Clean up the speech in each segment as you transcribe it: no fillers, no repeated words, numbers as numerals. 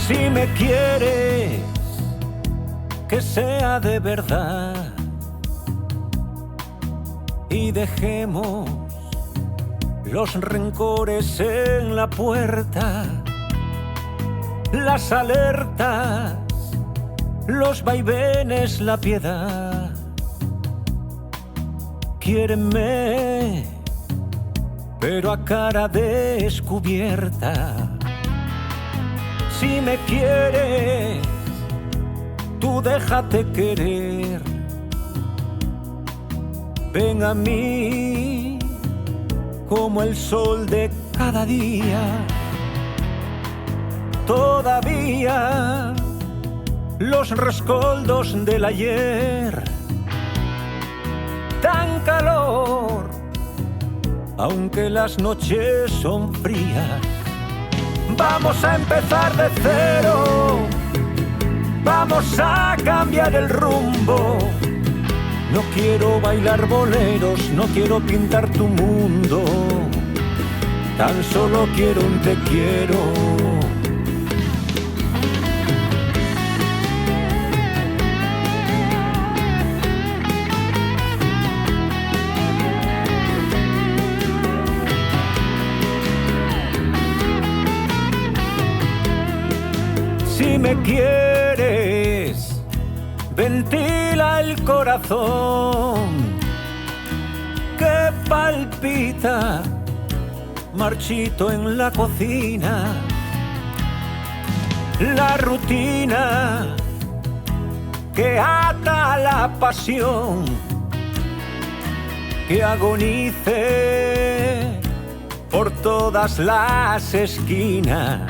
Si me quieres, que sea de verdad y dejemos los rencores en la puerta, las alertas, los vaivenes, la piedad. Quiéreme, pero a cara descubierta. Si me quieres, tú déjate querer. Ven a mí como el sol de cada día. Todavía los rescoldos del ayer dan calor, aunque las noches son frías. Vamos a empezar de cero, vamos a cambiar el rumbo. No quiero bailar boleros, no quiero pintar tu mundo, tan solo quiero un te quiero. Si me quieres, ventila el corazón que palpita marchito en la cocina. La rutina que ata la pasión, que agonice por todas las esquinas.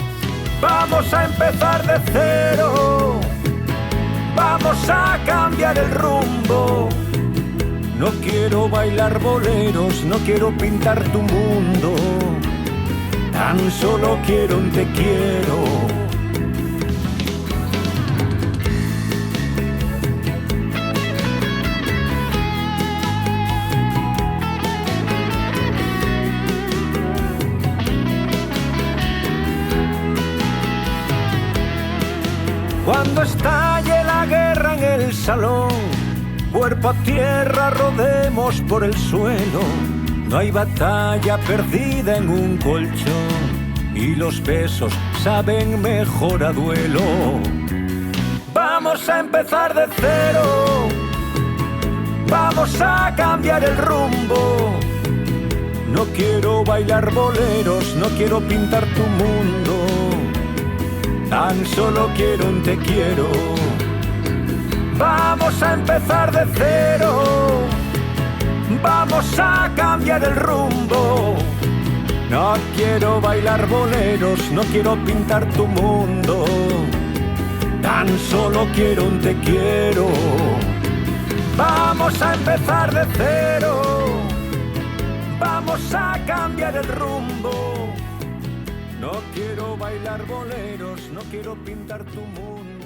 Vamos a empezar de cero, vamos a cambiar el rumbo. No quiero bailar boleros, no quiero pintar tu mundo, tan solo quiero un te quiero. Cuando estalle la guerra en el salón, cuerpo a tierra rodemos por el suelo. No hay batalla perdida en un colchón y los besos saben mejor a duelo. Vamos a empezar de cero, vamos a cambiar el rumbo. No quiero bailar boleros, no quiero pintar tu mundo, tan solo quiero un te quiero. Vamos a empezar de cero, vamos a cambiar el rumbo. No quiero bailar boleros, no quiero pintar tu mundo, tan solo quiero un te quiero. Vamos a empezar de cero, vamos a cambiar el rumbo. No quiero bailar boleros, no quiero pintar tu mundo.